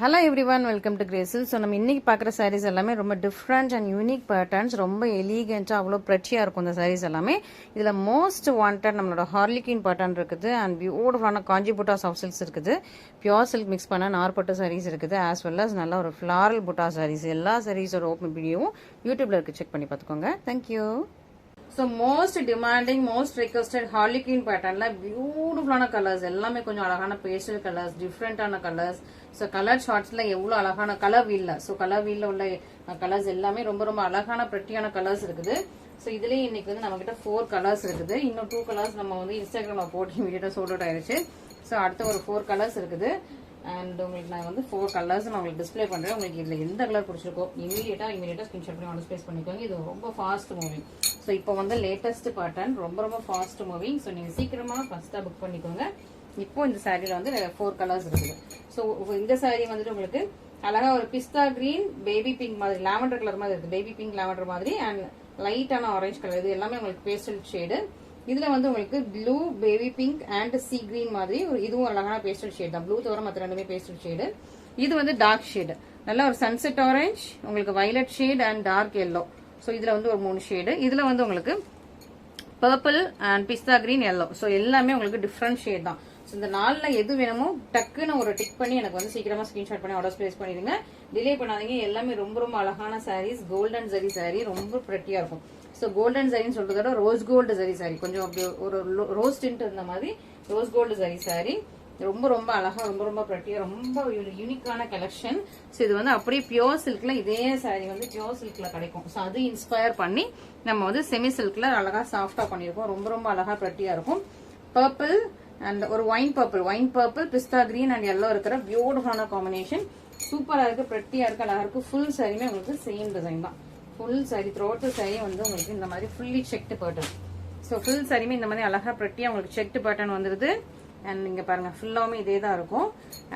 Hello everyone, welcome to கிரேசில். So நம்ம இன்றைக்கி பார்க்குற சாரீஸ் எல்லாமே ரொம்ப டிஃப்ரெண்ட் அண்ட் யூனிக் பேட்டர்ன்ஸ், ரொம்ப எலிகெண்ட்டாக அவ்வளோ ப்ரெச்சியாக இருக்கும் இந்த சாரீஸ் எல்லாமே. இதில் மோஸ்ட் வாண்டட் நம்மளோட ஹார்லிக்வின் பேட்டர்ன் இருக்குது அண்ட் பியூட்டிஃபுல்லான காஞ்சி புட்டா சாஃப்ட் சில்க்ஸ் இருக்குது. பியூர் சில்க் மிக்ஸ் பண்ண நார்பட்டு சாரீஸ் இருக்குது, ஆஸ் வெல் அஸ் நல்ல ஒரு ஃப்ளாரல் புட்டா சாரீஸ். எல்லா சாரீஸோட ஓப்பன் வீடியோவும் யூடியூப்ல இருக்குது, செக் பண்ணி பார்த்துக்கோங்க. Thank you. So most demanding most requested harlequin பேட்டர்ன்ல பியூட்டிஃபுல்லான கலர்ஸ், எல்லாமே கொஞ்சம் அழகான பேஸ்டல் கலர்ஸ், டிஃப்ரெண்டான கலர்ஸ். ஸோ கலர் ஷார்ட்ஸ்ல எவ்வளோ அழகான கலர் வீல்ல, ஸோ கலர் வீல்ல உள்ள கலர்ஸ் எல்லாமே ரொம்ப ரொம்ப அழகான பிரெட்டியான கலர்ஸ் இருக்குது. ஸோ இதுலயே இன்னைக்கு வந்து நம்ம கிட்ட 4 கலர்ஸ் இருக்குது. இன்னும் 2 கலர்ஸ் நம்ம வந்து இன்ஸ்டாகிராம்ல போட்டு இமீடியட்டா சோல்ட் அவுட் ஆயிடுச்சு. ஸோ அடுத்த ஒரு 4 கலர்ஸ் இருக்குது. அண்ட் உங்களுக்கு நான் வந்து 4 கலர்ஸ் நான் உங்களுக்கு டிஸ்பிளே பண்றேன். உங்களுக்கு இதுல எந்த கலர் பிடிச்சிருக்கோ இமீடியட்டா ஸ்கிரீன்ஷாட் பண்ணி ஆர்டர் பிளேஸ் பண்ணிக்கோங்க. இது ரொம்ப ஃபாஸ்ட் மூவிங். ஸோ இப்போ வந்து லேட்டஸ்ட் பேட்டர்ன், ரொம்ப ரொம்ப ஃபாஸ்ட் மூவிங். ஸோ நீங்க சீக்கிரமா ஃபர்ஸ்டா புக் பண்ணிக்கோங்க. இப்போ இந்த சாரியில வந்து 4 கலர்ஸ் இருக்குது. ஸோ இந்த சாரி வந்துட்டு உங்களுக்கு அழகா ஒரு பிஸ்தா கிரீன், பேபி பிங்க் மாதிரி, லாவெண்டர் கலர் மாதிரி இருக்கு, பேபி பிங்க் லாவெண்டர் மாதிரி, அண்ட் லைட்டான ஆரஞ்சு கலர். இது எல்லாமே உங்களுக்கு பேஸ்டல் ஷேடு. இதுல வந்து உங்களுக்கு blue, baby pink and C green மாதிரி இதுவும் அழகான பேஸ்டல் ஷேட் தான். ப்ளூ தவிர மற்ற ரெண்டுமே பேஸ்டல் ஷேடு. இது வந்து டார்க் ஷேடு, நல்ல ஒரு சன்செட் ஆரஞ்சு, உங்களுக்கு violet shade and dark yellow. So இதுல வந்து ஒரு 3 ஷேடு. இதுல வந்து உங்களுக்கு purple and pista green, yellow. So எல்லாமே உங்களுக்கு டிஃப்ரெண்ட் ஷேட் தான். ஸோ இந்த 4ல எது வேணுமோ டக்குன்னு ஒரு டிக் பண்ணி எனக்கு வந்து சீக்கிரமா ஸ்கிரீன்ஷாட் பண்ணி ஆர்டர் பிளேஸ் பண்ணிடுங்க. டிலே பண்ணாதீங்க. எல்லாமே ரொம்ப ரொம்ப அழகான சாரீஸ். கோல்டன் ஜரி சாரி, ரொம்ப பிரெட்டியா இருக்கும். ஸோ கோல்டன் ஜரின்னு சொல்றதோட ரோஸ் கோல்டு ஜரி சாரி, கொஞ்சம் அப்படி ஒரு ரோஸ் டிண்ட் இருந்த மாதிரி ரோஸ் கோல்டு ஜரி சாரி. ரொம்ப ரொம்ப அழகா, ரொம்ப ரொம்ப பிரெட்டியா, ரொம்ப யூனிக்கான கலெக்ஷன். ஸோ இது வந்து அப்படியே பியோர் சில்க்ல, இதே சாரி வந்து பியோர் சில்க்ல கிடைக்கும். ஸோ அது இன்ஸ்பயர் பண்ணி நம்ம வந்து செமி சில்க்ல அழகா சாஃப்டா பண்ணிருக்கோம். ரொம்ப ரொம்ப அழகா பிரெட்டியா இருக்கும். பர்பிள் அண்ட் ஒரு wine purple, pista green and yellow இருக்கிற பியூட்டிஃபுல்லான காம்பினேஷன். சூப்பரா இருக்கு, பிரெட்டியா இருக்கு, அழகா இருக்கு. ஃபுல் சாரியுமே உங்களுக்கு சேம் டிசைன் தான். ஃபுல் சாரி த்ரோட் சாரி வந்து உங்களுக்கு இந்த மாதிரி fully checked pattern. So full சாரியுமே இந்த மாதிரி அழகா பிரெட்டியா உங்களுக்கு செக்டு பேட்டர்ன் வந்துருது. அண்ட் நீங்க பாருங்க ஃபுல்லாவுமே இதே தான் இருக்கும்.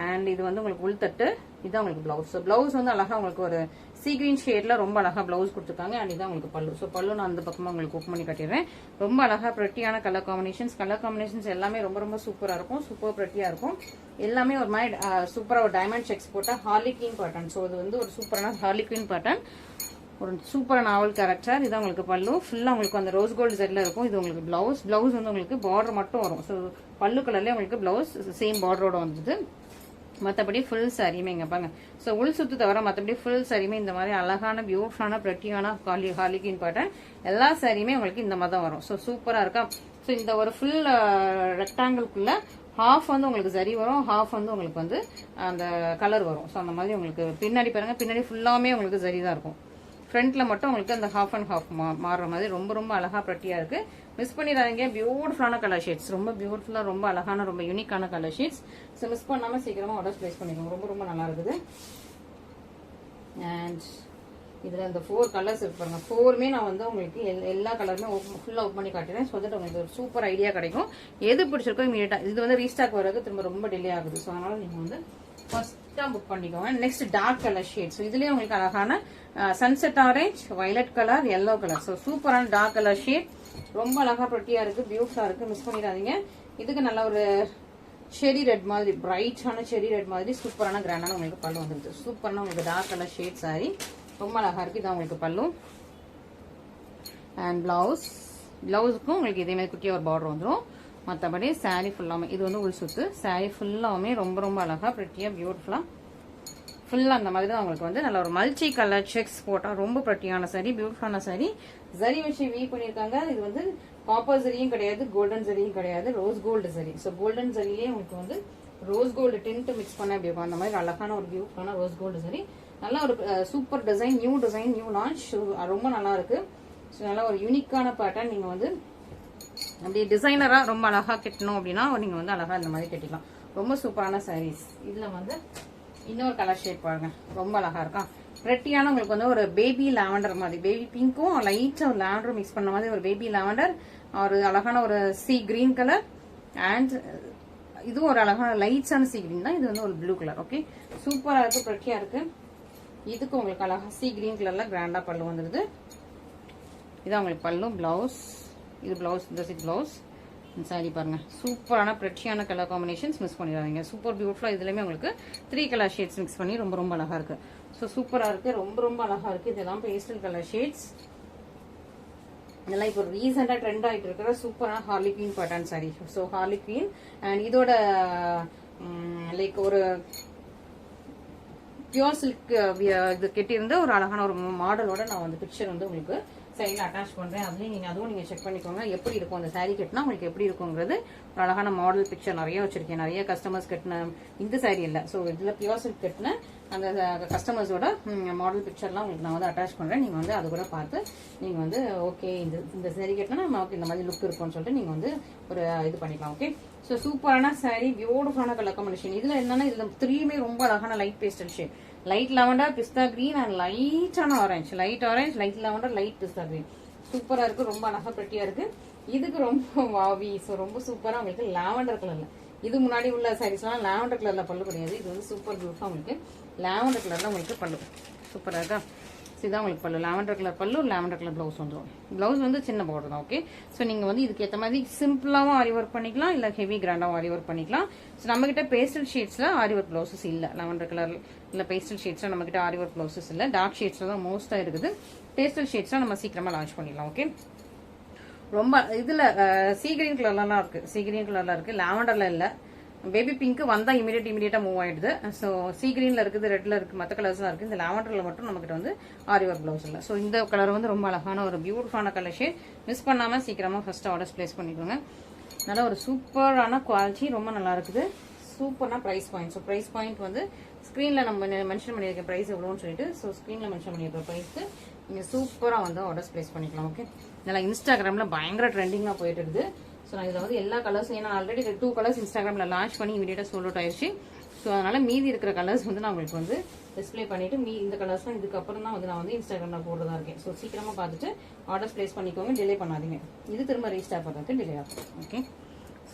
அண்ட் இது வந்து உங்களுக்கு உள்தட்டு, இதுதான் உங்களுக்கு பிளவுஸ். ஸோ பிளவுஸ் வந்து அழகா உங்களுக்கு ஒரு சீ கிரீன் ஷேட்ல ரொம்ப அழகா பிளவுஸ் கொடுத்துருக்காங்க. அண்ட் இதான் உங்களுக்கு பல்லு. ஸோ பல்லு நான் அந்த பக்கமா உங்களுக்கு ஓப்பன் பண்ணி காட்டிடுறேன். ரொம்ப அழகா பிரெட்டியான கலர் காம்பினேஷன்ஸ் எல்லாமே ரொம்ப ரொம்ப சூப்பரா இருக்கும். சூப்பர் பிரெட்டியா இருக்கும். எல்லாமே ஒரு மாதிரி சூப்பரா ஒரு டைமண்ட் செக்ஸ் போட்ட ஹார்லிக்வின் பேட்டர்ன். ஸோ இது வந்து ஒரு சூப்பரான ஹார்லிக்வின் பேட்டர்ன், ஒரு சூப்பரான நாவல் கேரக்டர். இதான் உங்களுக்கு பல்லு. ஃபுல்லா உங்களுக்கு அந்த ரோஸ் கோல்டு ஜெல்ல இருக்கும். இது உங்களுக்கு பிளவுஸ் வந்து உங்களுக்கு பார்டர் மட்டும் வரும். ஸோ பல்லு கலர்லயே உங்களுக்கு பிளவுஸ் சேம் பார்டரோட வந்தது. மற்றபடி ஃபுல் சாரியுமே இங்க பாருங்க. ஸோ உள் சுத்து தவிர மற்றபடி ஃபுல் சாரியுமே இந்த மாதிரி அழகான பியூட்டிஃபுல்லான பிரெட்டியான ஹார்லிக்வின் பேட்டர்ன். எல்லா சாரியுமே உங்களுக்கு இந்த மாதிரி தான் வரும். ஸோ சூப்பரா இருக்கா. ஸோ இந்த ஒரு ஃபுல் ரெக்டாங்கிள்குள்ள ஹாஃப் வந்து உங்களுக்கு சரி வரும், ஹாஃப் வந்து உங்களுக்கு வந்து அந்த கலர் வரும். ஸோ அந்த மாதிரி உங்களுக்கு பின்னாடி பாருங்க, பின்னாடி ஃபுல்லாமே உங்களுக்கு சரி தான் இருக்கும். ஃப்ரண்ட்ல மட்டும் உங்களுக்கு அந்த ஹாஃப் அண்ட் ஹாஃப் மாறுற மாதிரி ரொம்ப ரொம்ப அழகா பிரெட்டியா இருக்கு. மிஸ் பண்ணிடாதீங்க. பியூட்டிஃபுல்லான கலர் ஷேட்ஸ், ரொம்ப பியூட்டிஃபுல்லா, ரொம்ப அழகான, ரொம்ப யூனிக்கான கலர் ஷேட்ஸ். ஸோ மிஸ் பண்ணாம சீக்கிரமா ஆர்டர் பிளேஸ் பண்ணிக்கோங்க. ரொம்ப ரொம்ப நல்லா இருக்குது. அண்ட் இதுல இந்த 4 கலர்ஸ் இருப்பாங்க. 4மே நான் வந்து உங்களுக்கு எல்லா கலருமே ஃபுல்லா ஓப்பன் பண்ணி காட்டுறேன். ஸோ தட் உங்களுக்கு ஒரு சூப்பர் ஐடியா கிடைக்கும். எது பிடிச்சிருக்கோ இமீடியட்டா. இது வந்து ரீஸ்டாக் வரதுக்கு திரும்ப ரொம்ப டிலே ஆகுது. ஸோ அதனால நீங்க வந்து ஃபர்ஸ்டா புக் பண்ணிக்கோங்க. Next dark colour shade. So இதுலயே உங்களுக்கு அழகான sunset orange, violet colour, yellow colour. So சூப்பரான டார்க் கலர் ஷேட், ரொம்ப அழகா பிரெட்டியா இருக்கு, பியூட்டிஃபுல்லா இருக்கு. மிஸ் பண்ணிடாதீங்க. இதுக்கு நல்ல ஒரு செரி ரெட் மாதிரி, பிரைட்டான செரி ரெட் மாதிரி சூப்பரான கிராண்டான உங்களுக்கு பல்லு வந்துருது. சூப்பரான உங்களுக்கு டார்க் கலர் ஷேட் சாரி, ரொம்ப அழகா இருக்கு. இதான் உங்களுக்கு பல்லு. அண்ட் பிளவுஸுக்கும் உங்களுக்கு இதே மாதிரி குட்டியா ஒரு பார்டர் வந்துடும். மற்றபடி சாரி ஃபுல்லாமே இது வந்து உள் சுத்து. சாரி ஃபுல்லாமே ரொம்ப ரொம்ப அழகா பிரெட்டியா பியூட்டிஃபுல்லா ஃபுல்லா அந்த மாதிரி தான் உங்களுக்கு வந்து நல்ல ஒரு மல்டி கலர் செக்ஸ் போட்டா ரொம்ப பிரெட்டியான சாரி, பியூட்டிஃபுல்லான சாரி. ஜரி வச்சு வீவ் பண்ணியிருக்காங்க. இது வந்து காப்பர் ஜரியும் கிடையாது, கோல்டன் ஜரியும் கிடையாது, rose gold zari. So golden ஜரியிலே உங்களுக்கு வந்து ரோஸ் கோல்டு டிண்ட் மிக்ஸ் பண்ண அப்படி இருக்கும். அந்த மாதிரி அழகான ஒரு பியூட்டிஃபுல்லான ரோஸ் கோல்டு ஜரி. நல்ல ஒரு சூப்பர் டிசைன், நியூ லான்ச். ரொம்ப நல்லா இருக்கு. ஸோ நல்ல ஒரு யூனிக்கான பேட்டர்ன். நீங்க வந்து அப்படி டிசைனரா ரொம்ப அழகா கட்டணும் அப்படின்னா நீங்க வந்து அழகா இந்த மாதிரி கட்டிக்கலாம். ரொம்ப சூப்பரான சாரீஸ். இதுல வந்து இன்னொரு கலர் ஷேட் பாருங்க, ரொம்ப அழகா இருக்கா. பிரெட்டியான உங்களுக்கு வந்து ஒரு பேபி லாவெண்டர் மாதிரி, பேபி பிங்க்கும் லைட்டா ஒரு லாவெண்டரும் மிக்ஸ் பண்ண மாதிரி ஒரு பேபி லாவெண்டர், ஒரு அழகான ஒரு சி கிரீன் கலர். அண்ட் இதுவும் ஒரு அழகான லைட்ஸான சி கிரீன் தான். இது வந்து ஒரு ப்ளூ கலர். ஓகே, சூப்பரா இருக்கு, பிரெட்டியா இருக்கு. இதுக்கு உங்களுக்கு அழகா சி கிரீன் கலர்ல கிராண்டா பல்லு வந்துருது. இதான் உங்களுக்கு பல்லு. பிளவுஸ் இது பிளவுஸ், இந்த பிளவுஸ். இந்த சாரி பாருங்க, சூப்பரான பிரெட்சியான கலர் காம்பினேஷன்ஸ், மிஸ் பண்ணிடாதீங்க. சூப்பர் பியூட்டிஃபுல்லாக. இதுலேயுமே உங்களுக்கு 3 கலர் ஷேட்ஸ் மிக்ஸ் பண்ணி ரொம்ப ரொம்ப அழகாக இருக்குது. ஸோ சூப்பராக இருக்குது, ரொம்ப ரொம்ப அழகாக இருக்குது. இதெல்லாம் பேஸ்டல் கலர் ஷேட்ஸ். இதெல்லாம் இப்போ ரீசெண்டாக ட்ரெண்ட் ஆகிட்டு இருக்கிற சூப்பரான Harley queen pattern sorry. So Harley queen and இதோட லைக் ஒரு பியூர் சில்க் இது கெட்டியிருந்த ஒரு அழகான ஒரு மாடலோட நான் வந்து பிக்சர் வந்து உங்களுக்கு சைடில் அட்டாச் பண்ணுறேன். அதுலேயும் அதுவும் நீங்கள் செக் பண்ணிக்கோங்க எப்படி இருக்கும் அந்த சாரீ கட்டினா உங்களுக்கு எப்படி இருக்குங்கிறது. ஒரு அழகான மாடல் பிக்சர் நிறைய வச்சிருக்கேன். நிறைய கஸ்டமர்ஸ் கட்டின இந்த சாரீ இல்லை, ஸோ இதில் பியூர் சில்க் கட்டின அந்த கஸ்டமர்ஸோட மாடல் பிக்சர்லாம் உங்களுக்கு நான் வந்து அட்டாச் பண்ணுறேன். நீங்கள் வந்து அது கூட பார்த்து நீங்கள் வந்து ஓகே இந்த சாரீ கட்டினா நமக்கு இந்த மாதிரி லுக் இருக்கும்னு சொல்லிட்டு நீங்கள் வந்து ஒரு இது பண்ணிக்கலாம். ஓகே, ஸோ சூப்பரான சாரீ, பியூட்டிஃபுல்லான கலர் காம்பினேஷன். இதில் என்னன்னா இதில் 3மே ரொம்ப அழகான light pastel shade. Light lavender, pista green and லைட்டான orange. Light orange, light lavender, light pista green. சூப்பரா இருக்கு, ரொம்ப அழகா பெட்டியா இருக்கு. இதுக்கு ரொம்ப வாவி. ஸோ ரொம்ப சூப்பரா உங்களுக்கு லாவெண்டர் கலர்ல. இது முன்னாடி உள்ள சாரீஸ்லாம் லாவெண்டர் கலர்ல பல்லு கிடையாது. இது வந்து சூப்பர் பியூட்டிஃபுல்லா உங்களுக்கு லாவெண்டர் கலர்ல உங்களுக்கு பல்லு. சூப்பரா இருக்கா? இதுதான் உங்களுக்கு பல்லு. லாவெண்டர் கலர் பல்லு, லாவெண்டர் கலர் பிளவுஸ் வந்துடும். பிளவுஸ் வந்து சின்ன பார்டர் தான். ஓகே, ஸோ நீங்கள் வந்து இதுக்கு ஏற்ற மாதிரி சிம்பிளாகவும் ஆரி ஒர்க் பண்ணிக்கலாம், இல்லை ஹெவி கிராண்டாகவும் ஆரி ஒர்க் பண்ணிக்கலாம். ஸோ நம்மகிட்ட பேஸ்டல் ஷேட்ஸில் ஆரி ஒர்க் பிளவுசஸ் இல்லை. லாவெண்டர் கலர் இல்லை பேஸ்டல் ஷேட்ஸில் நம்மகிட்ட ஆரி ஒர்க் பிளவுசஸ் இல்லை. டார்க் ஷேட்ஸில் தான் மோஸ்ட்டாக இருக்குது. பேஸ்டல் ஷேட்ஸில் நம்ம சீக்கிரமாக லான்ச் பண்ணிடலாம். ஓகே, ரொம்ப இதில் சீ கிரீன் கலர்லாம் இருக்குது. சீ கிரீன் கலரில் இருக்குது, லாவெண்டரில் இல்லை. பேபி பிங்க் வந்தால் இமீடியட்டாக மூவ் ஆயிடுது. ஸோ சீ கிரீனில் இருக்குது, ரெட்டில் இருக்குது, மற்ற கலர்ஸ்லாம் இருக்குது. இந்த லாவெண்டரில் மட்டும் நம்மகிட்ட வந்து ஆரி ஒர்க் பிளவுஸ் இல்லை. ஸோ இந்த கலர் வந்து ரொம்ப அழகான ஒரு பியூட்டிஃபுல்லான கலர் ஷேட். மிஸ் பண்ணாமல் சீக்கிரமாக ஃபர்ஸ்ட் ஆர்டர்ஸ் பிளேஸ் பண்ணிக்கோங்க. நல்லா ஒரு சூப்பரான குவாலிட்டி, ரொம்ப நல்லா இருக்குது. சூப்பரான price point. So price point வந்து ஸ்க்ரீனில் நம்ம மென்ஷன் பண்ணியிருக்க ப்ரைஸ் எவ்வளோன்னு சொல்லிட்டு, ஸோ ஸ்க்ரீனில் மென்ஷன் பண்ணியிருக்க ப்ரைஸ்க்கு நீங்கள் சூப்பராக வந்து ஆர்டர்ஸ் பிளேஸ் பண்ணிக்கலாம். ஓகே, நல்லா இன்ஸ்டாகிராமில் பயங்கர ட்ரெண்டிங்காக போயிட்டு இருக்குது. ஸோ நான் இதில் வந்து எல்லா கலர்ஸும், ஏன்னா ஆல்ரெடி 2 கலர்ஸ் இன்ஸ்டாகிராமில் லான்ச் பண்ணி இமீடியட்டாக சோல்ட் அவுட் ஆயிடுச்சு. ஸோ அதனால் மீதி இருக்கிற கலர்ஸ் வந்து நான் உங்களுக்கு வந்து டிஸ்பிளே பண்ணிவிட்டு இந்த கலர்ஸ்லாம் இதுக்கப்புறம் தான் வந்து நான் வந்து இன்ஸ்டாகிராமில் போடுறதா இருக்கேன். ஸோ சீக்கிரமாக பார்த்துட்டு ஆர்டர்ஸ் பிளேஸ் பண்ணிக்கோங்க, டிலே பண்ணாதீங்க. இது திரும்ப ரீஸ்டார்ட் பண்ணுறதுக்கு டிலே ஆகும். ஓகே,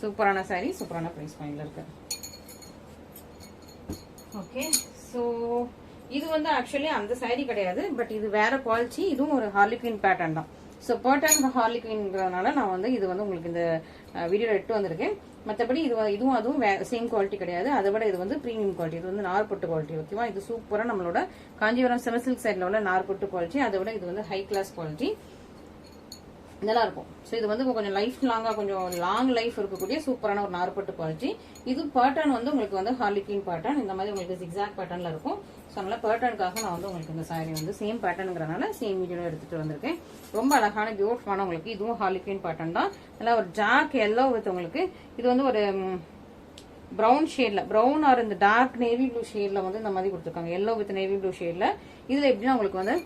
சூப்பரான சாரீ, சூப்பரான ப்ரைஸ் பாயிண்டில் இருக்கு. ஓகே, ஸோ இது வந்து ஆக்சுவலி அந்த சாரீ கிடையாது, பட் இது வேற குவாலிட்டி. இதுவும் ஒரு ஹார்லி குயின் பேட்டர்ன் தான். ஸோ பேட்டர்ன் ஹார்லி குயின்ங்கிறதுனால நான் வந்து இது வந்து உங்களுக்கு இந்த வீடியோவில் எடுத்து வந்திருக்கேன். மற்றபடி இதுவும் அதுவும் சேம் குவாலிட்டி கிடையாது. அதை விட இது வந்து ப்ரீமியம் குவாலிட்டி. இது வந்து நார்பட்டு குவாலிட்டி. ஓகேவா? இது சூப்பராக நம்மளோட காஞ்சிபுரம் செமி சில்க் சைடில் உள்ள நார்பட்டு குவாலிட்டி. அதை விட இது வந்து ஹை கிளாஸ் குவாலிட்டி, நல்லா இருக்கும். ஸோ இது வந்து கொஞ்சம் லைஃப் லாங்காக, கொஞ்சம் லாங் லைஃப் இருக்கக்கூடிய சூப்பரான ஒரு நார்பட்டு குவாலிட்டி. இது பேட்டர்ன் வந்து உங்களுக்கு வந்து ஹார்லி குயின் பேட்டர்ன். இந்த மாதிரி உங்களுக்கு ஜிக்ஸாக் பேட்டர்னில் இருக்கும். ஸோ அதனால பேட்டர்னுக்காக நான் வந்து உங்களுக்கு இந்த சாரீ வந்து சேம் பேட்டர்னுங்கிறனால சேம் வீடியோ எடுத்துட்டு வந்திருக்கேன். ரொம்ப அழகான பியூட்டிஃபுல்லான உங்களுக்கு இதுவும் ஹார்லி குயின் பேட்டர்ன் தான். நல்லா ஒரு டார்க் எல்லோ வித் உங்களுக்கு இது வந்து ஒரு ப்ரௌன் ஷேட்ல, ப்ரௌன் ஆர் இந்த டார்க் நேவி ப்ளூ ஷேட்ல வந்து இந்த மாதிரி கொடுத்துருக்காங்க. எல்லோ வித் நேவி ப்ளூ ஷேட்ல. இதுல எப்படின்னா உங்களுக்கு வந்து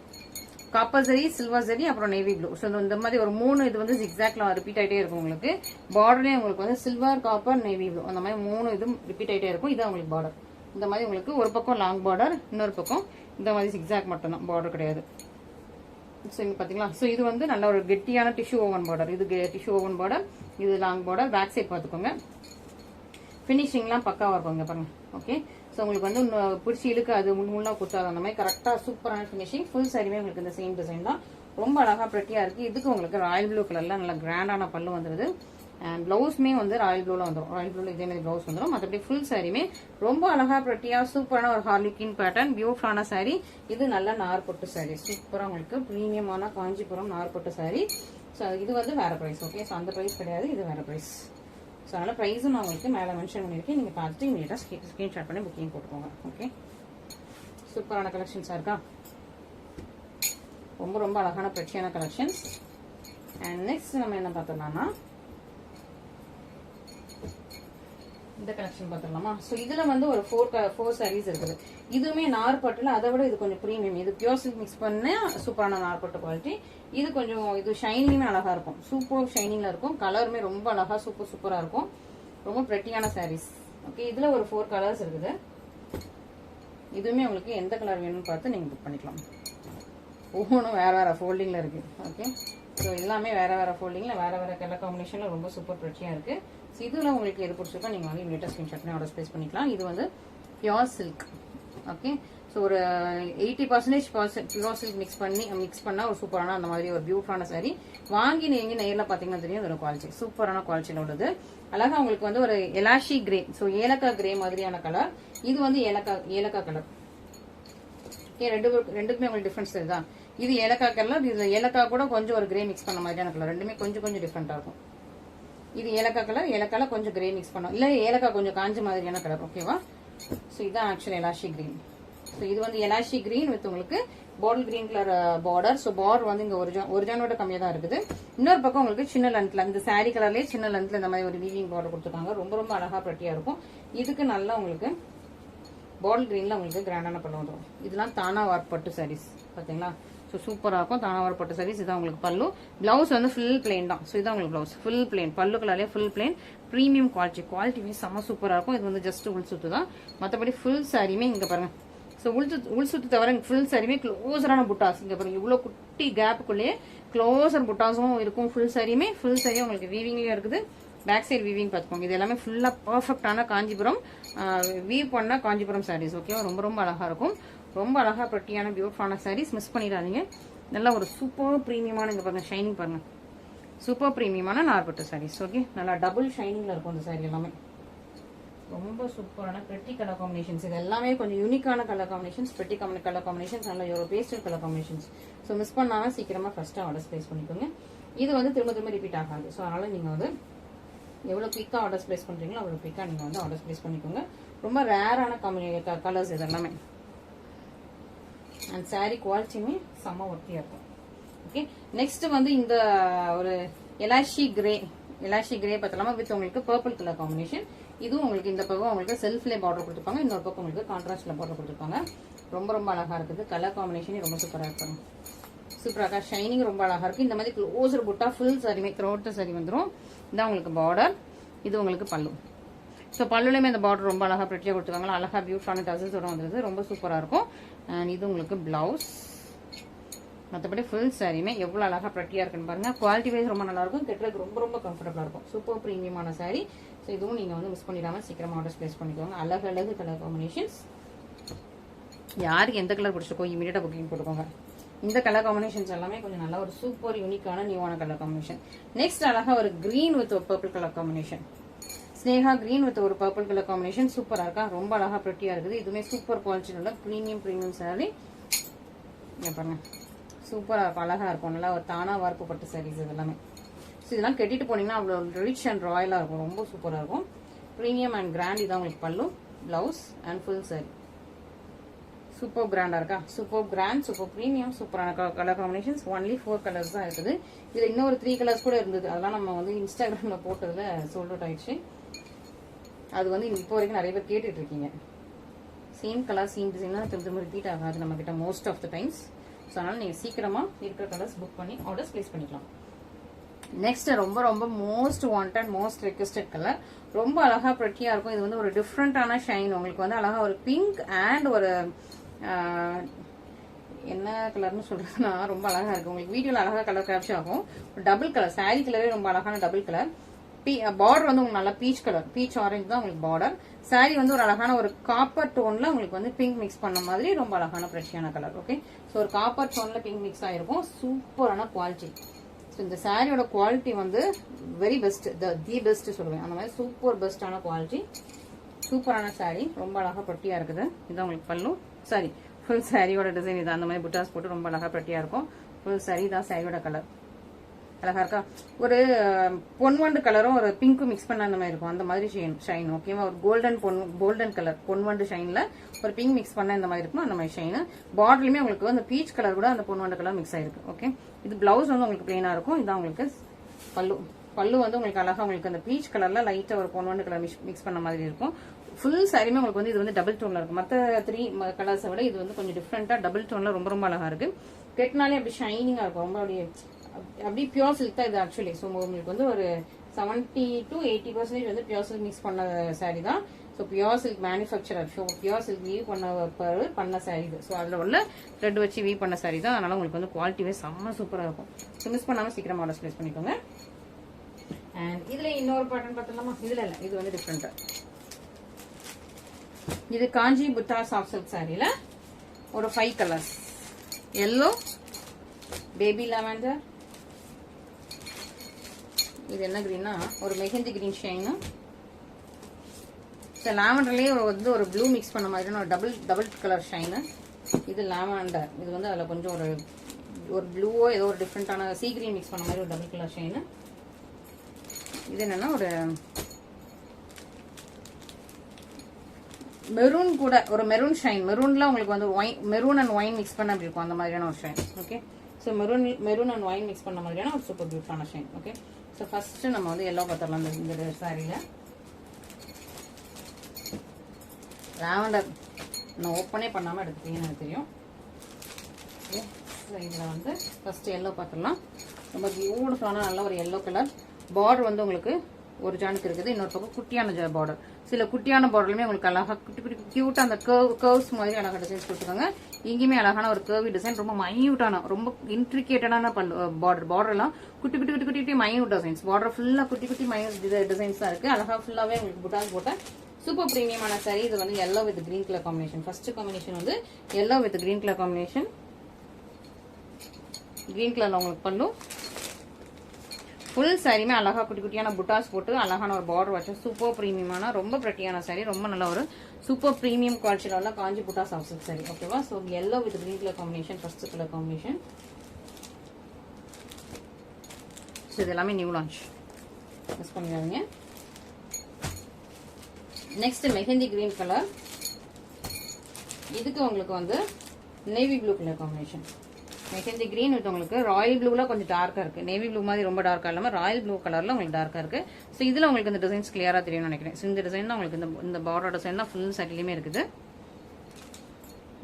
காப்பர் ஜரி, சில்வர் ஜரி, அப்புறம் நேவி ப்ளூ. ஸோ இந்த மாதிரி ஒரு 3 இது வந்து ஜிக்ஸாக்ல ரிப்பீட் ஆகிட்டே இருக்கும். உங்களுக்கு பார்டர்லேயே உங்களுக்கு வந்து சில்வர், காப்பர், நேவி ப்ளூ அந்த மாதிரி 3 இதுவும் ரிப்பீட் ஆகிட்டே இருக்கும். இதான் உங்களுக்கு பார்டர். இந்த மாதிரி உங்களுக்கு ஒரு பக்கம் லாங் பார்டர், இன்னொரு பக்கம் இந்த மாதிரி ஜிக்ஸாக் மட்டும்தான், பார்டர் கிடையாது. ஸோ இங்கே பார்த்தீங்களா? ஸோ இது வந்து நல்ல ஒரு கெட்டியான டிஷ்யூ ஓவன் பார்டர். இது டிஷ்யூ ஓவன் பார்டர், இது லாங் பார்டர். பேக் சைட் பார்த்துக்கோங்க, ஃபினிஷிங்லாம் பக்காவாக இருக்கும். இங்கே பாருங்க. ஓகே, ஸோ உங்களுக்கு வந்து பிடிச்சி இழுக்க அது முன்னாக குத்தாது. அந்த மாதிரி கரெக்டாக சூப்பரான ஃபினிஷிங். ஃபுல் சாரியுமே உங்களுக்கு இந்த சேம் டிசைன் தான். ரொம்ப அழகாக ப்ரெட்டியாக இருக்குது. இதுக்கு உங்களுக்கு ராயல் ப்ளூ கலரில் நல்லா கிராண்டான பல்லு வந்துடுது. அண்ட் ப்ளவுஸ்மே வந்து ராயல் ப்ளூவில் வந்துடும். ராயல் ப்ளூவில் இதே மாதிரி ப்ளவுஸ் வந்துடும். மற்றபடி ஃபுல் சாரியுமே ரொம்ப அழகாக ப்ரெட்டியாக சூப்பரான ஒரு ஹார்லி குயின் பேட்டர்ன், பியூட்டிஃபுல்லான சாரி. இது நல்ல நார்பட்டு சாரி, சூப்பராக உங்களுக்கு ப்ரீமியமான காஞ்சிபுரம் நார்பட்டு சாரி. ஸோ இது வந்து வேற ப்ரைஸ். ஓகே, ஸோ அந்த ப்ரைஸ் கிடையாது, இது வேற ப்ரைஸ். ஸோ அதனால் ப்ரைஸும் நான் உங்களுக்கு மேலே மென்ஷன் பண்ணியிருக்கேன். நீங்கள் பார்த்துட்டு இமீடியட்டாக ஸ்க்ரீன்ஷாட் பண்ணி புக்கிங் போட்டுக்கோங்க. ஓகே, சூப்பரான கலெக்ஷன்ஸாக இருக்கா? ரொம்ப ரொம்ப அழகான பிரச்சியான கலெக்ஷன்ஸ். அண்ட் நெக்ஸ்ட் நம்ம என்ன பார்த்துடலாம்னா இந்த கலெக்ஷன் பார்த்துடலாமா? ஸோ இதில் வந்து ஒரு 4 சாரீஸ் இருக்குது. இதுவுமே நார்பட்டில், அதை விட இது கொஞ்சம் ப்ரீமியம். இது பியூர் சில்க் மிக்ஸ் பண்ண சூப்பரான நார்பட்டு குவாலிட்டி. இது கொஞ்சம் இது ஷைனிங்குமே அழகா இருக்கும். சூப்பர் ஷைனிங்ல இருக்கும். கலருமே ரொம்ப அழகா சூப்பராக இருக்கும். ரொம்ப ப்ரெட்டியான சாரீஸ். ஓகே, இதில் ஒரு 4 கலர்ஸ் இருக்குது. இதுவுமே உங்களுக்கு எந்த கலர் வேணும்னு பார்த்து நீங்கள் புக் பண்ணிக்கலாம். ஒவ்வொன்றும் வேற வேற ஃபோல்டிங்கில் இருக்கு. ஓகே, ஸோ எல்லாமே வேற வேற ஃபோல்டிங்கில் வேற வேற கலர் காம்பினேஷனில் ரொம்ப சூப்பர் ப்ரெட்டியாக இருக்கு. ஸோ இதில் உங்களுக்கு எது பிடிச்சிருக்கோ நீங்கள் வந்து இமீடியட்டாக ஸ்க்ரீன்ஷாட் பண்ணி ஆர்டர் பிளேஸ் பண்ணிக்கலாம். இது வந்து pure silk. Okay, so so ஒரு 80% பியூர் சில்க் மிக்ஸ் பண்ணால் ஒரு சூப்பரான அந்த மாதிரி ஒரு பியூட்டிஃபுல்லான சாரி. வாங்கி நீங்கள் நேரில் பார்த்தீங்கன்னா தெரியும் அதோட குவாலிட்டி சூப்பரான குவாலிட்டியில் உள்ளது. அழகா உங்களுக்கு வந்து ஒரு எலாஷி கிரே, ஸோ ஏலக்காய் கிரே மாதிரியான கலர். இது வந்து ஏலக்காய் கலர். ஓகே, ரெண்டுக்குமே உங்களுக்கு டிஃபரன்ஸ் தெரியுதா? இது ஏலக்காய் கலர், இது ஏலக்காய் கூட கொஞ்சம் ஒரு கிரே மிக்ஸ் பண்ண மாதிரியான கலர். ரெண்டுமே கொஞ்சம் டிஃப்ரெண்டா இருக்கும். இது ஏலக்காய் கலர், ஏலக்காய்ல கொஞ்சம் கிரே மிக்ஸ் பண்ணோம், இல்ல ஏலக்காய் கொஞ்சம் காஞ்ச மாதிரியான கலர். ஓகேவா? ஸோ இதுதான் ஆக்சுவலி எலாஷி கிரீன். ஸோ இது வந்து எலாஷி கிரீன் வித் உங்களுக்கு bottle green colour border. So border வந்து இங்க ஒரிஜினலோட கம்மியா தான் இருக்குது. இன்னொரு பக்கம் உங்களுக்கு சின்ன லென்த்ல இந்த சாரி கலர்லயே சின்ன லென்த்ல இந்த மாதிரி ஒரு வீவிங் பார்டர் கொடுத்துருக்காங்க. ரொம்ப அழகா பிரட்டியா இருக்கும். இதுக்கு நல்லா உங்களுக்கு பாட்டில் கிரீன்ல உங்களுக்கு கிராண்டான பல்லு வந்துடும். இதெல்லாம் தானா வார்ப் பட்டு சாரீஸ் பாத்தீங்களா? ஸோ சூப்பரா இருக்கும். தானா வார்ப் பட்டு சாரீஸ். இதான் உங்களுக்கு பல்லு. பிளவுஸ் வந்து ஃபுல் பிளேன் தான். ஸோ இதான் உங்களுக்கு பிளவுஸ் ஃபுல் பிளேன். பல்லு கலர்லயே ஃபுல் பிளேன். பிரீமியம் குவாலிட்டி செம்ம சூப்பரா இருக்கும். இது வந்து ஜஸ்ட் உள் சுத்து தான். மற்றபடி ஃபுல் சாரியுமே இங்க பாருங்க. ஸோ உள் சுத்து தவிர ஃபுல் சாரியுமே க்ளோஸரான புட்டாஸ். இங்க பாருங்க இவ்வளவு குட்டி கேப்புக்குள்ளேயே க்ளோஸர் புட்டாஸும் இருக்கும். ஃபுல் சாரியுமே உங்களுக்கு வீவிங்லயும் இருக்குது. பேக் சைடு வீவிங் பார்த்துக்கோங்க. இது எல்லாமே ஃபுல்லா பர்ஃபெக்டான காஞ்சிபுரம் வீவ் பண்ண காஞ்சிபுரம் சாரீஸ். ஓகேவா? ரொம்ப அழகா இருக்கும். ரொம்ப அழகா பிரட்டியான பியூட்டிஃபுல்லான சாரீஸ். மிஸ் பண்ணிடாதீங்க. நல்லா ஒரு சூப்பர் பிரீமியமான இங்க பாருங்க ஷைனிங் பாருங்க. சூப்பர் பிரீமியமான நார்பட்டு சாரீஸ். ஓகே, நல்லா டபுள் ஷைனிங்ல இருக்கும் இந்த சாரி எல்லாமே. ரொம்ப சூப்பரான பிரெட்டி கலர் காம்பினேஷன்ஸ். இது எல்லாமே கொஞ்சம் யூனிக்கான colour combinations. Pretty colour combinations, நல்ல ஒரு pastel colour combinations. So miss பண்ணாம சீக்கிரமா ஃபர்ஸ்ட் ஆர்டர்ஸ் பிளேஸ் பண்ணிக்கோங்க. இது வந்து திரும்ப ரிப்பீட் ஆகாது. ஸோ அதனால நீங்க வந்து எவ்வளவு குயிக்கா ஆர்டர்ஸ் பிளேஸ் பண்றீங்களோ அவ்வளவு குயிக்கா நீங்க வந்து ஆர்டர்ஸ் பிளேஸ் பண்ணிக்கோங்க. ரொம்ப ரேரான கலர்ஸ் இது எல்லாமே. அண்ட் சாரி குவாலிட்டியுமே செம்ம ஒர்த்தியா இருக்கும். ஓகே, நெக்ஸ்ட் வந்து இந்த ஒரு எலாஷி கிரே பார்த்தலாமா வித் உங்களுக்கு பர்பிள் கலர் காம்பினேஷன். இதுவும் உங்களுக்கு இந்த பக்கம் உங்களுக்கு செல்ஃப்ல பார்டர் கொடுத்துருப்பாங்க. இன்னொரு பக்கம் உங்களுக்கு கான்ட்ராஸ்ட்ல பார்டர் கொடுத்துருப்பாங்க. ரொம்ப அழகா இருக்குது. கலர் காம்பினேஷன் ரொம்ப சூப்பரா இருக்கும். சூப்பராக ஷைனிங் ரொம்ப அழகா இருக்கு. இந்த மாதிரி க்ளோஸர் புட்டா ஃபுல் சாரிமே த்ரோட் சாரி வந்துடும். இதான் உங்களுக்கு பார்டர். இது உங்களுக்கு பல்லு. ஸோ பல்லுலையுமே இந்த பார்டர் ரொம்ப அழகா பிரிட்டியா கொடுத்துருக்காங்க. அழகா பியூட்டிஃபுல்லான டசல்ஸோட வந்துருது. ரொம்ப சூப்பரா இருக்கும். அண்ட் இது உங்களுக்கு பிளவுஸ். மற்றபடி ஃபுல் சாரியுமே எவ்வளவு அழகா பிரட்டியா இருக்குன்னு பாருங்க. குவாலிட்டி வைஸ் ரொம்ப நல்லா இருக்கும். கெட்டுறதுக்கு ரொம்ப கம்ஃபர்டபுளா இருக்கும். Super பிரீமியமான sorry. ஸோ இதுவும் நீங்க வந்து மிஸ் பண்ணிடாம சீக்கிரமா ஆர்டர்ஸ் பிளேஸ் பண்ணிக்கோங்க. அழகு கலர் காம்பினேஷன்ஸ். யாருக்கு எந்த கலர் பிடிச்சிருக்கோ இமீடியட்டா புக்கிங் போட்டுக்கோங்க. இந்த கலர் காம்பினேஷன்ஸ் எல்லாமே கொஞ்சம் நல்லா ஒரு சூப்பர் யூனிக்கான நியூவான கலர் காம்பினேஷன். நெக்ஸ்ட் அழகா ஒரு கிரீன் வித் ஒரு purple colour combination. Sneha green with ஒரு பர்பிள் கலர் காம்பினேஷன். சூப்பரா இருக்கா? ரொம்ப அழகா பிரட்டியா இருக்குது. இதுவுமே சூப்பர் குவாலிட்டியில் உள்ள பிரீமியம் சாரி. பாருங்க சூப்பரா இருக்கும். அழகா இருக்கும். நல்லா ஒரு தானா வார்ப்புப்பட்ட சாரீஸ் இதெல்லாமே. ஸோ இதெல்லாம் கட்டிட்டு போனீங்கன்னா அவ்வளோ ரிச் அண்ட் ராயலா இருக்கும். ரொம்ப சூப்பரா இருக்கும். Premium and grand. இதான் உங்களுக்கு pallu, blouse and full sari. Super கிராண்டா இருக்கா? சூப்பர் கிராண்ட், சூப்பர் பிரீமியம், சூப்பரான கலர் காம்பினேஷன்ஸ். ஒன்லி 4 கலர்ஸ் தான் இருக்குது. இதுல இன்னொரு 3 கலர்ஸ் கூட இருந்தது. அதெல்லாம் நம்ம வந்து இன்ஸ்டாகிராம்ல போட்டதுல சோல்ட் அவுட் ஆயிடுச்சு. அது வந்து இப்போ வரைக்கும் நிறைய பேர் கேட்டுட்டு இருக்கீங்க. சேம் கலர் சேம் டிசைன் தான் திரும்ப ரிப்பீட் ஆகாது நம்ம கிட்ட most of the times. So அதனால நீங்க சீக்கிரமா இருக்கிற கலர்ஸ் புக் பண்ணி ஆர்டர்ஸ் பிளேஸ் பண்ணிக்கலாம். நெக்ஸ்ட் ரொம்ப most wanted most requested colour. ரொம்ப அழகா பிரட்டியா இருக்கும். இது வந்து ஒரு டிஃப்ரெண்டான ஷைன். உங்களுக்கு வந்து அழகா ஒரு பிங்க் அண்ட் ஒரு என்ன கலர்னு சொல்றதுன்னா ரொம்ப அழகா இருக்கு. உங்களுக்கு வீடியோல அழகா கலர் கேப்சர் ஆகும். டபுள் கலர் சாரி கலரே ரொம்ப அழகான டபுள் கலர். பார்டர் வந்து உங்களுக்கு நல்லா பீச் ஆரஞ்சு தான் உங்களுக்கு பார்டர். சாரி வந்து ஒரு அழகான ஒரு காப்பர் டோன்ல உங்களுக்கு வந்து பிங்க் மிக்ஸ் பண்ண மாதிரி ரொம்ப அழகான ஃப்ரெஷ்ஷான கலர். ஓகே, ஸோ ஒரு காப்பர் டோன்ல பிங்க் மிக்ஸ் ஆயிருக்கும். சூப்பரான குவாலிட்டி. ஸோ இந்த சாரியோட குவாலிட்டி வந்து வெரி பெஸ்ட், தி பெஸ்ட் சொல்லுவேன். அந்த மாதிரி சூப்பர் பெஸ்டான குவாலிட்டி. சூப்பரான சாரி. ரொம்ப அழகா பிரட்டியா இருக்குது. இதான் உங்களுக்கு பல்லு. சாரி ஃபுல் சாரியோட டிசைன் இது. அந்த மாதிரி புட்டாஸ் போட்டு ரொம்ப அழகா பிரட்டியா இருக்கும். ஃபுல் சாரி தான் சாரியோட கலர். அழகா இருக்கா? ஒரு பொன்வண்டு கலரும் ஒரு பிங்க்கும் மிக்ஸ் பண்ண அந்த மாதிரி இருக்கும். அந்த மாதிரி ஷைன். ஓகேவா? ஒரு கோல்டன் கலர் பொன்வண்டு ஷைன்ல ஒரு பிங்க் மிக்ஸ் பண்ண இந்த மாதிரி இருக்கும். அந்த மாதிரி ஷைன். பார்டர்லயுமே உங்களுக்கு அந்த பீச் கலர் கூட அந்த பொன்வண்டு கலர் மிக்ஸ் ஆயிருக்கு. ஓகே, இது பிளவுஸ் வந்து உங்களுக்கு பிளெயினா இருக்கும். இதான் உங்களுக்கு பல்லு வந்து உங்களுக்கு அழகா உங்களுக்கு அந்த பீச் கலர்ல லைட்டா ஒரு பொன்வண்டு கலர் மிக்ஸ் பண்ண மாதிரி இருக்கும். ஃபுல் சாரியுமே உங்களுக்கு வந்து இது வந்து டபுள் டோன்ல இருக்கும். மற்ற 3 கலர்ஸை விட இது வந்து கொஞ்சம் டிஃப்ரெண்டா டபுள் டோன்ல ரொம்ப அழகா இருக்கு. கெட்டினாலே அப்படி ஷைனிங்கா இருக்கும். ரொம்ப அப்படியே பியூர் சில்க் தான் இது ஆக்சுவலி. ஸோ உங்களுக்கு வந்து ஒரு 70 to 80% வந்து பியூர் சில்க் மிக்ஸ் பண்ண சாரி தான். So pure silk manufacturer. So pure silk we've பண்ண சாரி இது. ஸோ அதில் உள்ள த்ரெட் வச்சு வீவ் பண்ண சாரி தான். அதனால உங்களுக்கு வந்து குவாலிட்டிவே செம்ம சூப்பராக இருக்கும். ஸோ மிஸ் பண்ணாம சீக்கிரம் ஆர்டர்ஸ் பிளேஸ் பண்ணிக்கோங்க. அண்ட் இதுல இன்னொரு பேட்டர்ன் பார்த்தலாமா? இதுல இல்லை, இது வந்து டிஃப்ரெண்டா. இது காஞ்சி புத்தா சாஃப்ட் சில்க் சாரியில ஒரு 5 கலர்ஸ். எல்லோ, பேபி லாவெண்டர், இது என்ன கிரீனா ஒரு மெஹந்தி கிரீன் ஷைனு. லாவெண்டர்லயே வந்து ஒரு ப்ளூ மிக்ஸ் பண்ண மாதிரியான ஒரு டபுள் கலர் ஷைனு. இது லாவெண்டர், இது வந்து அதில் கொஞ்சம் ஒரு ப்ளூவோ ஏதோ ஒரு டிஃப்ரெண்டான சீ கிரீன் மிக்ஸ் பண்ண மாதிரி ஒரு டபுள் கலர் ஷைனு. இது என்னன்னா ஒரு மெரூன் கூட ஒரு மெரூன் ஷைன். மெரூன்ல உங்களுக்கு வந்து மெரூன் அண்ட் ஒயின் மிக்ஸ் பண்ண அப்படி இருக்கும் அந்த மாதிரியான ஒரு shine. Okay, so maroon and wine mix பண்ண மாதிரியான ஒரு சூப்பர் பியூட்டிஃபுல்லான ஷைன். ஓகே, ஸோ ஃபர்ஸ்ட் நம்ம வந்து எல்லோ பார்த்துடலாம். இந்த சாரியில லாவெண்டர் நான் ஓப்பனே பண்ணாமல் எடுத்துட்டீங்கன்னு எனக்கு தெரியும். ஓகே, ஸோ இதில் வந்து ஃபர்ஸ்ட் எல்லோ பார்த்துடலாம். ரொம்ப பியூட்டிஃபுல்லான நல்ல ஒரு எல்லோ கலர். பார்டர் வந்து உங்களுக்கு ஒரு ஜானுக்கு இருக்குது, இன்னொரு பக்கம் குட்டியான பார்டர். சில குட்டியான பார்டர்லுமே உங்களுக்கு அழகா குட்டி குட்டி கியூட்டா அந்த கர்வ்ஸ் மாதிரி அழகா டிசைன்ஸ் கொடுத்துருக்காங்க. இங்கேயுமே அழகான ஒரு கர்வி டிசைன், ரொம்ப மைன்யூட்டான ரொம்ப இன்ட்ரிகேட்டடான பார்டர் எல்லாம் குட்டி குட்டி குட்டி குட்டி மைன்யூட் டிசைன்ஸ். பார்டர் ஃபுல்லா குட்டி குட்டி மைன்யூட் டிசைன்ஸ் தான் இருக்கு. அழகா ஃபுல்லாவே உங்களுக்கு புட்டாஸ் போட்ட சூப்பர் பிரீமியமான சாரி. இது வந்து yellow with green colour combination. First combination வந்து yellow with green colour combination. Green கலர்ல உங்களுக்கு பல்லு. ஃபுல் சாரியுமே அழகா குட்டி குட்டியான புட்டாஸ் போட்டு அழகான ஒரு பார்டர் வச்சு சூப்பர் பிரீமியமான ரொம்ப பிரட்டியான சாரி. ரொம்ப நல்ல ஒரு சூப்பர் பிரீமியம் குவாலிட்டியில உள்ள காஞ்சி புட்டாஸ் ஆஃப் சில்க் சாரி. ஓகேவா, so yellow with green colour combination first colour combination. So இது எல்லாமே நியூ லான்ச், மிஸ் பண்ணிடாதீங்க. Next mehndi green colour. இதுக்கு உங்களுக்கு வந்து navy blue colour combination. Mehndi green with உங்களுக்கு ராயல் ப்ளூல கொஞ்சம் டார்க்கா இருக்கு. நேவி ப்ளூ மாதிரி ரொம்ப டார்க்கா இல்லாம ராயல் ப்ளூ கலர்ல உங்களுக்கு டார்க்கா இருக்கு. ஸோ இதுல உங்களுக்கு இந்த டிசைன்ஸ் கிளியரா தெரியும்னு நினைக்கிறேன். ஸோ இந்த டிசைன் தான் உங்களுக்கு இந்த பார்டர் டிசைன் தான் ஃபுல் சாரிலையுமே இருக்குது.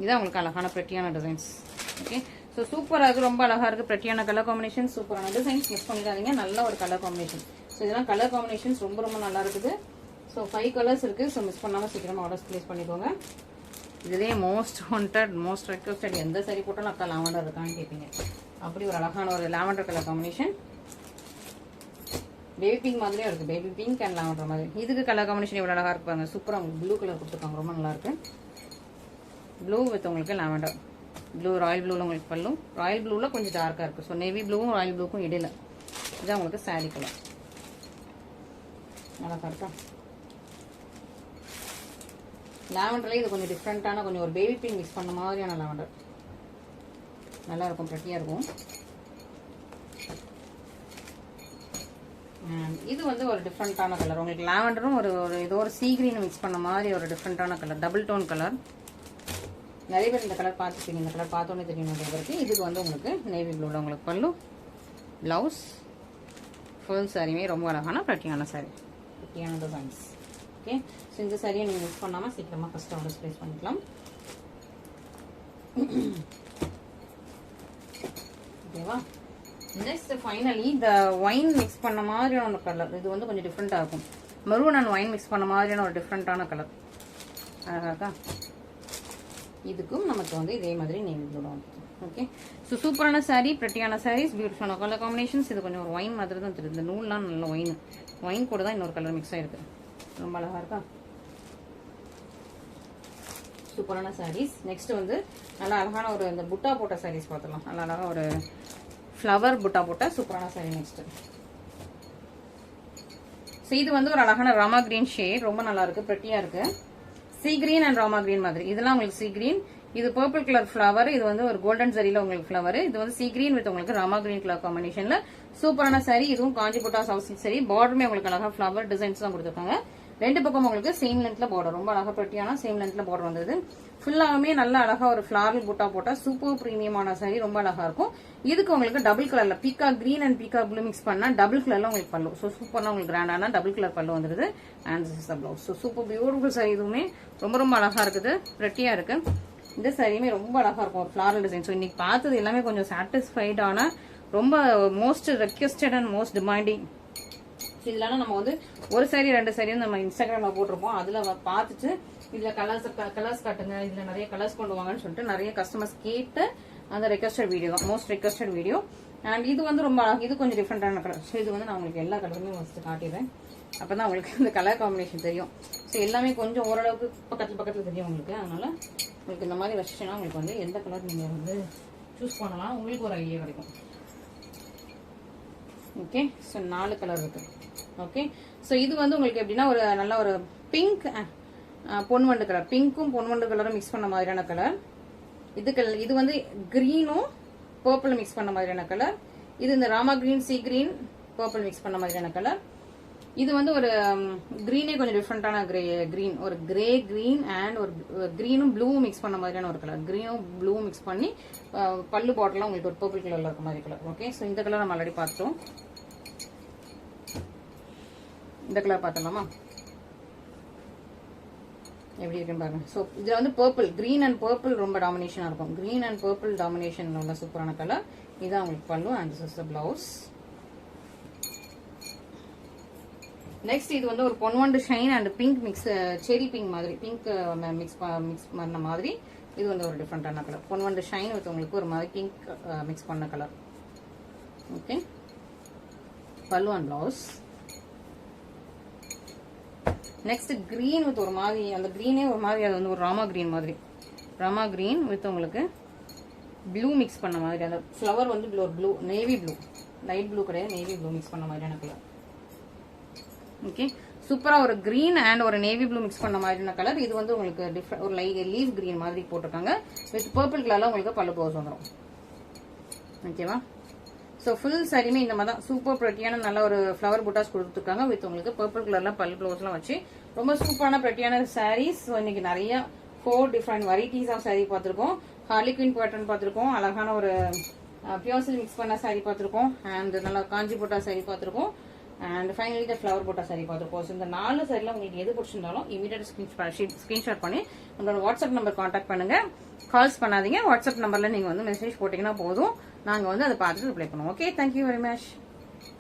இதான் உங்களுக்கு அழகான பிரட்டியான டிசைன்ஸ். ஓகே, ஸோ சூப்பரா இருக்கு, ரொம்ப அழகா இருக்கு. பிரட்டியான கலர் காம்பினேஷன், சூப்பரான டிசைன்ஸ், மிஸ் பண்ணிடாதீங்க. நல்ல ஒரு கலர் காம்பினேஷன். ஸோ இதெல்லாம் கலர் காம்பினேஷன்ஸ் ரொம்ப ரொம்ப நல்லா இருக்குது. ஸோ 5 கலர்ஸ் இருக்கு. ஸோ மிஸ் பண்ணாம சீக்கிரமா ஆர்டர்ஸ் பிளேஸ் பண்ணிக்கோங்க. இதுலேயே மோஸ்ட் வாண்டட் மோஸ்ட் ரெக்வஸ்டட் எந்த சாரி போட்டாலும் அக்கா லாவெண்டர் இருக்கான்னு கேட்பீங்க. அப்படி ஒரு அழகான ஒரு lavender colour combination. Baby pink மாதிரியே இருக்கு, பேபி பிங்க் அண்ட் லாவெண்டர் மாதிரி. இதுக்கு கலர் காம்பினேஷன் எவ்வளவு அழகா இருப்பாங்க. சூப்பரா ப்ளூ கலர் கொடுத்துருக்காங்க, ரொம்ப நல்லா இருக்கு. ப்ளூ வித் உங்களுக்கு லாவெண்டர். ப்ளூ ராயல் ப்ளூல உங்களுக்கு பல்லும். ராயல் ப்ளூல கொஞ்சம் டார்க்கா இருக்கு. ஸோ நேவி ப்ளூவும் ராயல் ப்ளூக்கும் இடையில இதான் உங்களுக்கு சாரி கலர். அழகா இருக்கா. லாவெண்டர்ல இது கொஞ்சம் டிஃப்ரெண்டான கொஞ்சம் ஒரு பேபி பிங்க் மிக்ஸ் பண்ண மாதிரியான லாவெண்டர். நல்லா இருக்கும், பிரட்டியா இருக்கும். இது வந்து ஒரு டிஃப்ரெண்டான கலர். உங்களுக்கு லாவெண்டரும் ஒரு ஏதோ ஒரு சீ கிரீன் மிக்ஸ் பண்ண மாதிரி ஒரு டிஃப்ரெண்டான கலர், டபுள் டோன் கலர். நிறைய பேர் இந்த கலர் பார்த்துருப்பீங்க. இந்த கலர் பார்த்தோன்னே தெரியும் இருக்கு. இதுக்கு வந்து உங்களுக்கு நேவி ப்ளூல உங்களுக்கு பல்லு, பிளவுஸ், ஃபுல் சாரியுமே ரொம்ப அழகான பிரட்டியான சாரி, பிரட்டியான டிசைன்ஸ். ஓகே, ஸோ இந்த சாரியை நீங்கள் மிஸ் பண்ணாமல் சீக்கிரமாக ஃபர்ஸ்ட் ஆர்டர்ஸ் ப்ளேஸ் பண்ணிக்கலாம். ஓகேவா, நெக்ஸ்ட் ஃபைனலி இந்த ஒயின் மிக்ஸ் பண்ண மாதிரியான கலர். இது வந்து கொஞ்சம் டிஃப்ரெண்ட்டாக இருக்கும். மெரூன் அண்ட் ஒயின் மிக்ஸ் பண்ண மாதிரியான ஒரு டிஃப்ரெண்ட்டான கலர். அழகா. இதுக்கும் நமக்கு வந்து இதே மாதிரி நேவி ப்ளூ வந்து. ஓகே, ஸோ சூப்பரான சாரீ, பிரட்டியான சாரீஸ், பியூட்டிஃபுல்லான கலர் காம்பினேஷன்ஸ். இது கொஞ்சம் ஒரு ஒயின் மாதிரி தான் தெரியுது. இந்த நூல்லாம் நல்ல ஒயின் கூட தான் இன்னொரு கலர் மிக்ஸ் ஆயிருக்கு. ரொம்ப அழகா இருக்கா. சூப்பரான சாரீஸ். நெக்ஸ்ட் வந்து நல்லா அழகான ஒரு இந்த புட்டா போட்ட சாரீஸ் பார்த்துலாம். நல்லா அழகா ஒரு ஃப்ளவர் புட்டா போட்ட சூப்பரான சாரீ. நெக்ஸ்ட் ஸோ இது வந்து ஒரு அழகான ராமா கிரீன் ஷேட், ரொம்ப நல்லா இருக்கு, பிரட்டியா இருக்கு. Sea green and Rama green மாதிரி. இதெல்லாம் உங்களுக்கு சீ கிரீன், இது பர்பிள் கலர் ஃபிளவர், இது வந்து ஒரு கோல்டன் சரியில உங்களுக்கு ஃபிளவர். இது வந்து சீ கிரீன் வித் உங்களுக்கு ராமா கிரீன் கலர் காம்பினேஷன்ல சூப்பரான சாரி. இதுவும் காஞ்சி புட்டா சவுத் சில்க் சாரி. பார்டருமே உங்களுக்கு அழகா ஃபிளவர் டிசைன்ஸ் தான் கொடுத்துருக்காங்க. ரெண்டு பக்கம் உங்களுக்கு சேம் லென்த்ல பார்டர், ரொம்ப அழகா பிரட்டியான சேம் லென்த்ல பார்டர் வந்தது. ஃபுல்லாவே நல்ல அழகா ஒரு ஃபிளாரல் புட்டா போட்டா சூப்பர் பிரீமியமான சாரி, ரொம்ப அழகா இருக்கும். இதுக்கு உங்களுக்கு டபுள் கலர்ல Bhika green and Bhika blue mix பண்ணா டபுள் கலர்ல உங்களுக்கு பல்லு. ஸோ சூப்பரான உங்களுக்கு கிராண்டான டபுள் கலர் பல்லு வந்துருது. And this is the blouse. So super beautiful sorry. இதுவுமே ரொம்ப ரொம்ப அழகா இருக்குது, பிரட்டியா இருக்கு. இந்த சாரியுமே ரொம்ப அழகா இருக்கும், ஒரு ஃபிளாரல் டிசைன். ஸோ இன்னைக்கு பார்த்தது எல்லாமே கொஞ்சம் சாட்டிஸ்ஃபைடான ரொம்ப most requested and most demanding. இதெல்லாம் நம்ம வந்து ஒரு சாரி ரெண்டு சாரி நம்ம இன்ஸ்டாகிராம்ல போட்டிருப்போம். அதுல பார்த்துட்டு இதுல கலர்ஸ் காட்டுங்க, இதுல நிறைய கலர்ஸ் கொண்டு வாங்கன்னு சொல்லிட்டு நிறைய கஸ்டமர்ஸ் கேட்டு அந்த ரெக்வஸ்டட் வீடியோ தான், மோஸ்ட் ரெக்வஸ்டட் வீடியோ. அண்ட் இது வந்து ரொம்ப அழகு, இது கொஞ்சம் டிஃப்ரெண்டான கலர். ஸோ இது வந்து நான் உங்களுக்கு எல்லா கலருமே ஃபர்ஸ்ட் காட்டிடுறேன், அப்பதான் உங்களுக்கு இந்த கலர் காம்பினேஷன் தெரியும். ஸோ எல்லாமே கொஞ்சம் ஓரளவுக்கு பக்கத்துல தெரியும் உங்களுக்கு. அதனால உங்களுக்கு இந்த மாதிரி வச்சுன்னா உங்களுக்கு வந்து எந்த கலர் நீங்கள் வந்து சூஸ் பண்ணலாம், உங்களுக்கு ஒரு ஐடியா கிடைக்கும். ஓகே, ஸோ 4 கலர் இருக்கு. ஓகே, ஸோ இது வந்து உங்களுக்கு எப்படின்னா ஒரு நல்ல ஒரு பிங்க் பொன்வண்டு கலர், பிங்க்கும் பொன்வண்டு கலரும் மிக்ஸ் பண்ண மாதிரியான கலர். இது வந்து கிரீனும் பர்பிள் மிக்ஸ் பண்ண மாதிரியான கலர். இது இந்த Rama green, C green, purple mix பண்ண மாதிரியான கலர். இது வந்து ஒரு கிரீனே கொஞ்சம் டிஃப்ரெண்டான கிரீன், ஒரு கிரே கிரீன் அண்ட் ஒரு கிரீனும் ப்ளூவும் மிக்ஸ் பண்ண மாதிரியான ஒரு கலர். கிரீனும் ப்ளூவும் மிக்ஸ் பண்ணி பல்லு பாட்டிலாம் உங்களுக்கு ஒரு பர்பிள் கலர்ல இருக்க மாதிரி கலர். ஓகே, ஸோ இந்த கலர் நம்ம ஆல்ரெடி பார்த்தோம். இந்த கலர் பார்த்தலாமா, எப்படி இருக்குன்னு பாருங்க. ஸோ இதுல வந்து பர்பிள், கிரீன் அண்ட் பர்பிள் ரொம்ப டாமினேஷனா இருக்கும். கிரீன் அண்ட் பர்பிள் டாமினேஷன் உள்ள சூப்பரான கலர். இதான் உங்களுக்கு பல்லு and this is the blouse. Next இது வந்து ஒரு பொன்வண்டு ஷைன் அண்ட் பிங்க் மிக்ஸ், செரி பிங்க் மாதிரி, பிங்க் மிக்ஸ் பண்ண மாதிரி. இது வந்து ஒரு டிஃப்ரெண்டான கலர். பொன்வண்டு ஷைன் வித் உங்களுக்கு ஒரு மாதிரி பிங்க் மிக்ஸ் பண்ண கலர். ஓகே, பல்லு and blouse. Next green with ஒரு மாதிரி, அந்த கிரீனே ஒரு மாதிரி, அது வந்து ஒரு ராமா கிரீன் மாதிரி, ராமா கிரீன் வித் உங்களுக்கு ப்ளூ மிக்ஸ் பண்ண மாதிரி. அந்த ஃப்ளவர் வந்து ஒரு blue, navy blue, light blue கிடையாது, நேவி ப்ளூ மிக்ஸ் பண்ண மாதிரியான கலர். ஓகே, சூப்பரா ஒரு கிரீன் அண்ட் ஒரு நேவி ப்ளூ மிக்ஸ் பண்ண மாதிரியான கலர். இது வந்து உங்களுக்கு டிஃப்ரெண்ட் ஒரு லீஃப் கிரீன் மாதிரி போட்டிருக்காங்க. வித் பர்பிள் கலர்ல உங்களுக்கு பல்லு ப்ளவுஸ் வந்துடும். ஓகேவா, ஸோ ஃபுல் சாரியுமே இந்த மாதிரி தான் சூப்பர் ப்ரெட்டியான நல்ல ஒரு ஃப்ளவர் புட்டாஸ் கொடுத்துருக்காங்க. வித் உங்களுக்கு பர்பிள் கலர்ல பல்லு ப்ளவுஸ்லாம் வச்சு ரொம்ப சூப்பரான ப்ரெட்டியான சாரீஸ். ஸோ இன்னைக்கு நிறைய 4 டிஃப்ரெண்ட் வெரைட்டிஸ் ஆஃப் சாரீ பார்த்துருக்கோம். ஹார்லிக்வின் பேட்டர்ன் பார்த்துருக்கோம், அழகான ஒரு பியோர் சில்க் மிக்ஸ் பண்ண சாரீ பார்த்துருக்கோம், அண்ட் நல்லா காஞ்சி போட்டா சாரீ பார்த்துருக்கோம், அண்ட் ஃபைனலி இந்த ஃப்ளவர் போட்டா சாரி பார்த்துருக்கோம். ஸோ இந்த 4 சாரியில் உங்களுக்கு எது பிடிச்சிருந்தாலும் இமீடியட் ஸ்கிரீன்ஷாட் பண்ணி உங்களோட வாட்ஸ்அப் நம்பர் கான்டாக்ட் பண்ணுங்க. கால்ஸ் பண்ணாதீங்க, வாட்ஸ்அப் நம்பர்ல நீங்க வந்து மெசேஜ் போட்டீங்கன்னா போதும், நாங்க வந்து அதை பார்த்துட்டு ரிப்ளை பண்ணுவோம். Okay, thank you very much.